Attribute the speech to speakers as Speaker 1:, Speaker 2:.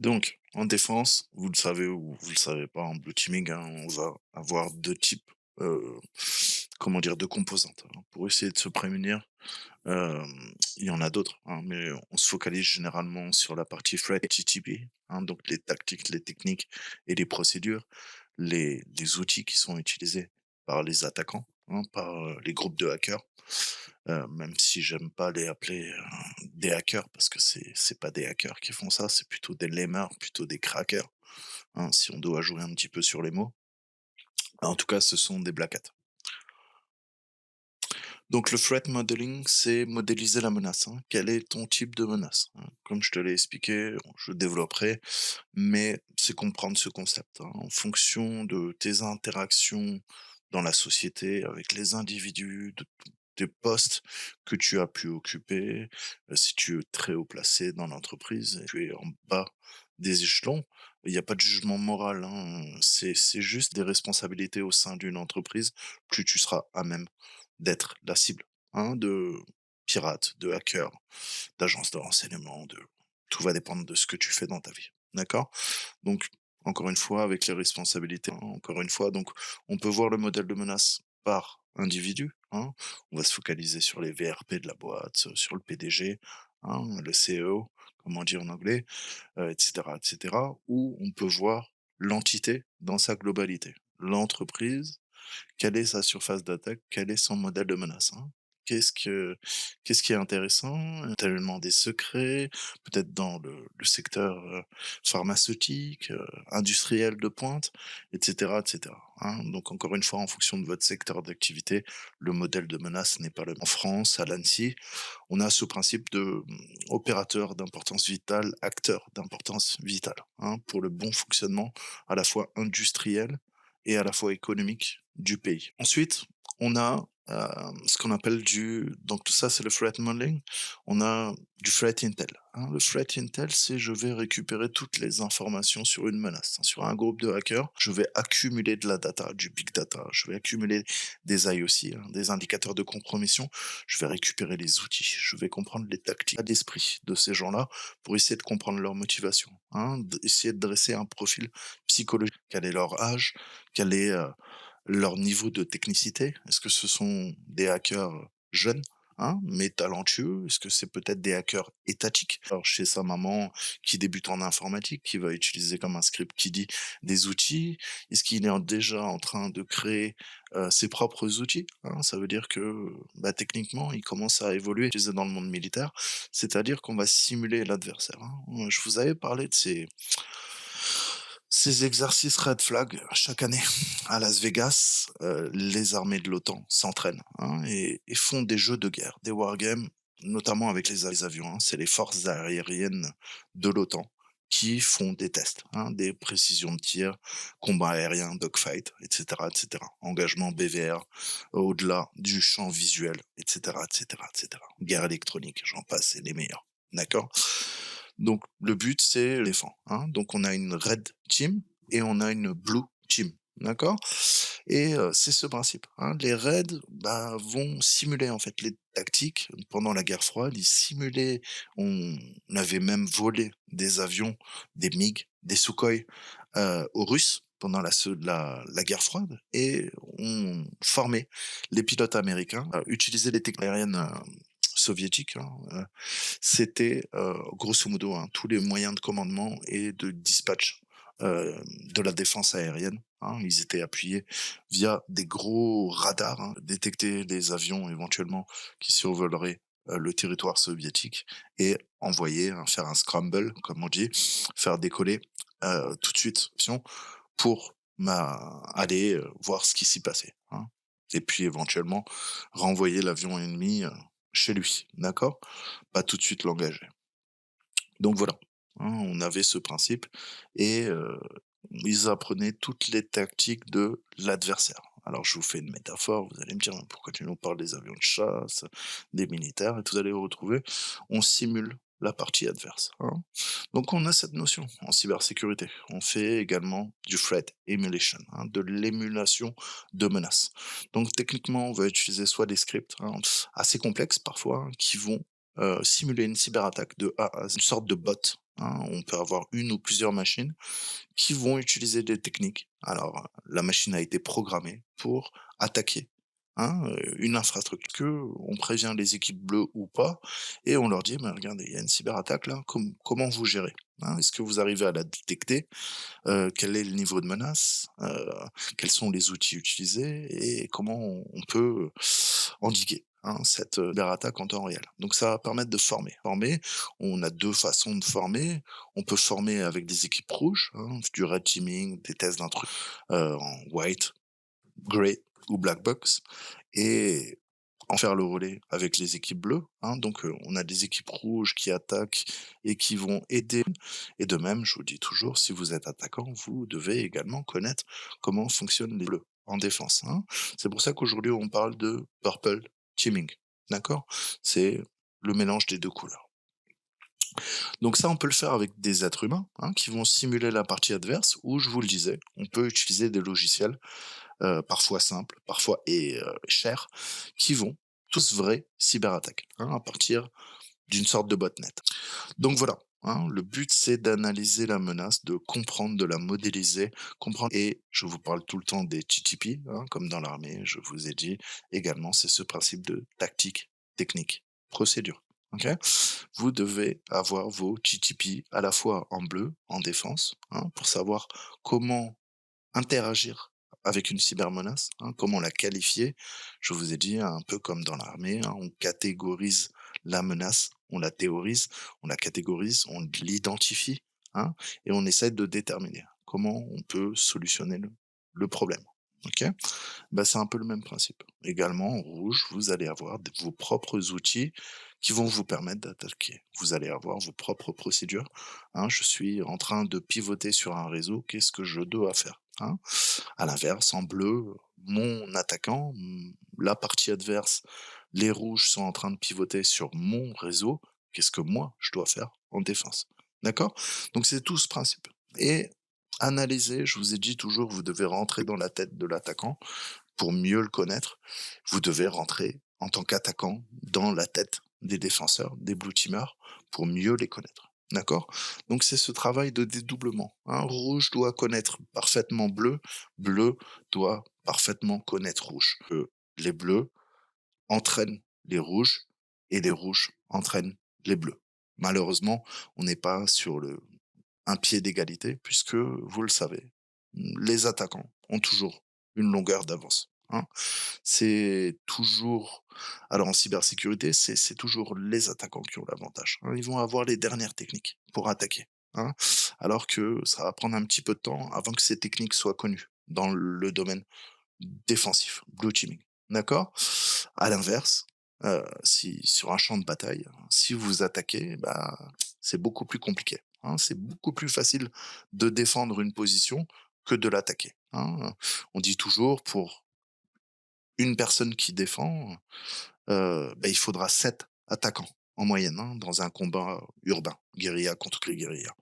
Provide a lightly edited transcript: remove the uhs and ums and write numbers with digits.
Speaker 1: Donc, en défense, vous le savez ou vous le savez pas, en blue teaming, hein, on va avoir 2 types, heu, comment dire? De composantes, hein. Pour essayer de se prémunir, il y en a d'autres, hein, mais on se focalise généralement sur la partie threat TTP, hein, donc les tactiques, les techniques et les procédures, les outils qui sont utilisés par les attaquants, hein, par, les groupes de hackers. Même si j'aime pas les appeler, des hackers parce que c'est pas des hackers qui font ça, c'est plutôt des lemurs, plutôt des crackers, hein, si on doit jouer un petit peu sur les mots. En tout cas, ce sont des black hats. Donc le threat modeling, c'est modéliser la menace, hein. Quel est ton type de menace, hein? Comme je te l'ai expliqué, je développerai, mais c'est comprendre ce concept, hein. En fonction de tes interactions dans la société, avec les individus, de tes postes que tu as pu occuper, si tu es très haut placé dans l'entreprise et tu es en bas des échelons, il n'y a pas de jugement moral, hein, c'est juste des responsabilités au sein d'une entreprise. Plus tu seras à même d'être la cible, hein, de pirates, de hackers, d'agences de renseignement, de tout va dépendre de ce que tu fais dans ta vie. D'accord? Donc, encore une fois, avec les responsabilités, hein, encore une fois, donc on peut voir le modèle de menace par individu, hein. On va se focaliser sur les VRP de la boîte, sur le PDG, hein, le CEO, comme on dit en anglais, et cetera, ou on peut voir l'entité dans sa globalité. L'entreprise, quelle est sa surface d'attaque? Quel est son modèle de menace, hein? Qu'est-ce que qu'est-ce qui est intéressant? Tellement des secrets, peut-être dans le secteur, pharmaceutique, industriel de pointe, et cetera, hein. Donc encore une fois, en fonction de votre secteur d'activité, le modèle de menace n'est pas le même. En France, à l'ANSSI, on a ce principe de, opérateur d'importance vitale, acteur d'importance vitale, hein, pour le bon fonctionnement à la fois industriel et à la fois économique du pays. Ensuite, on a, ce qu'on appelle donc tout ça, c'est le threat modeling. On a du threat intel, hein. Le threat intel, c'est je vais récupérer toutes les informations sur une menace, hein, sur un groupe de hackers. Je vais accumuler de la data, du big data. Je vais accumuler des IOC, hein, des indicateurs de compromission. Je vais récupérer les outils. Je vais comprendre les tactiques d'esprit de ces gens-là pour essayer de comprendre leur motivation, hein, essayer de dresser un profil psychologique. Quel est leur âge? Quel est, leur niveau de technicité? Est-ce que ce sont des hackers, jeunes, hein, mais talentueux? Est-ce que c'est peut-être des hackers étatiques? Alors chez sa maman qui débute en informatique, qui va utiliser comme un script qui dit des outils? Est-ce qu'il est déjà en train de créer, ses propres outils, hein? Ça veut dire que, bah, techniquement, il commence à évoluer, utilisé dans le monde militaire, c'est-à-dire qu'on va simuler l'adversaire, hein. Je vous avais parlé de ces exercices red flag chaque année à Las Vegas, les armées de l'OTAN s'entraînent, hein, et font des jeux de guerre, des wargames, notamment avec les avions, hein. C'est les forces aériennes de l'OTAN qui font des tests, hein, des précisions de tir, combat aérien, dogfight, et cetera. Engagement BVR, au-delà du champ visuel, et cetera. Guerre électronique, j'en passe, et les meilleurs. D'accord? Donc le but, c'est l'éléphant, hein. Donc on a une red team et on a une blue team, d'accord? Et c'est ce principe, hein. Les raids, bah, vont simuler, en fait, les tactiques pendant la guerre froide. Ils simulaient on avait même volé des avions, des MiG, des Sukhoi, aux Russes pendant la guerre froide, et on formait les pilotes américains à utiliser les techniques aériennes, soviétiques, hein. C'était, grosso modo, hein, tous les moyens de commandement et de dispatch, de la défense aérienne, hein. Ils étaient appuyés via des gros radars, hein, détecter les avions éventuellement qui survoleraient, le territoire soviétique, et envoyer, hein, faire un scramble comme on dit, faire décoller, tout de suite pour, bah, aller, voir ce qui s'y passait, hein, et puis éventuellement renvoyer l'avion ennemi, chez lui, d'accord? Pas tout de suite l'engager. Donc voilà, hein, on avait ce principe, et ils apprenaient toutes les tactiques de l'adversaire. Alors je vous fais une métaphore, vous allez me dire: «Mais pourquoi tu nous parles des avions de chasse, des militaires?» et vous allez vous retrouver, on simule la partie adverse, hein. Donc on a cette notion en cybersécurité. On fait également du threat emulation, hein, de l'émulation de menaces. Donc techniquement, on va utiliser soit des scripts, hein, assez complexes parfois, hein, qui vont, simuler une cyberattaque de A à Z, une sorte de bot, hein. On peut avoir une ou plusieurs machines qui vont utiliser des techniques. Alors, la machine a été programmée pour attaquer, hein, une infrastructure. On prévient les équipes bleues ou pas et on leur dit: «Mais regardez, il y a une cyberattaque là, comment vous gérez? Hein, est-ce que vous arrivez à la détecter? Quel est le niveau de menace? Quels sont les outils utilisés et comment on peut endiguer, hein, cette, cyberattaque en temps réel?» Donc ça va permettre de former. Former, on a 2 façons de former. On peut former avec des équipes rouges, hein, du red teaming, des tests d'intrus, en white, grey ou black box et en faire le relais avec les équipes bleues, hein. Donc, on a des équipes rouges qui attaquent et qui vont aider et de même, je vous dis toujours, si vous êtes attaquant, vous devez également connaître comment fonctionnent les bleus en défense, hein. C'est pour ça qu'aujourd'hui on parle de purple teaming, d'accord? C'est le mélange des 2 couleurs. Donc ça, on peut le faire avec des êtres humains, hein, qui vont simuler la partie adverse ou je vous le disais, on peut utiliser des logiciels parfois simples, parfois chers, qui vont tous vraies cyberattaques, hein, à partir d'une sorte de botnet. Donc voilà, hein, le but c'est d'analyser la menace, de comprendre, de la modéliser, comprendre et je vous parle tout le temps des TTP, hein, comme dans l'armée, je vous ai dit également, c'est ce principe de tactique, technique, procédure. OK? Vous devez avoir vos TTP à la fois en bleu, en défense, hein, pour savoir comment interagir avec une cybermenace, hein, comment la qualifier? Je vous ai dit, un peu comme dans l'armée, hein, on catégorise la menace, on la théorise, on la catégorise, on l'identifie, hein, et on essaie de déterminer comment on peut solutionner le problème. OK? Bah, c'est un peu le même principe. Également, en rouge, vous allez avoir vos propres outils qui vont vous permettre d'attaquer. Vous allez avoir vos propres procédures, hein. Je suis en train de pivoter sur un réseau, qu'est-ce que je dois faire, hein? À l'inverse, en bleu, mon attaquant, la partie adverse, les rouges sont en train de pivoter sur mon réseau. Qu'est-ce que moi, je dois faire en défense? D'accord? Donc c'est tout ce principe et analyser, je vous ai dit toujours, vous devez rentrer dans la tête de l'attaquant pour mieux le connaître. Vous devez rentrer en tant qu'attaquant dans la tête des défenseurs, des blue teamers pour mieux les connaître. D'accord? Donc c'est ce travail de dédoublement, hein. Rouge doit connaître parfaitement bleu, bleu doit parfaitement connaître rouge. Les bleus entraînent les rouges et les rouges entraînent les bleus. Malheureusement, on n'est pas sur un pied d'égalité puisque, vous le savez, les attaquants ont toujours une longueur d'avance, hein. C'est toujours alors en cybersécurité, c'est toujours les attaquants qui ont l'avantage, hein. Ils vont avoir les dernières techniques pour attaquer, hein, alors que ça va prendre un petit peu de temps avant que ces techniques soient connues dans le domaine défensif, blue teaming, d'accord? À l'inverse, si sur un champ de bataille, si vous attaquez, bah, c'est beaucoup plus compliqué, hein. C'est beaucoup plus facile de défendre une position que de l'attaquer, hein. On dit toujours pour une personne qui défend, bah, il faudra 7 attaquants en moyenne, hein, dans un combat urbain, guérilla contre les guérillas.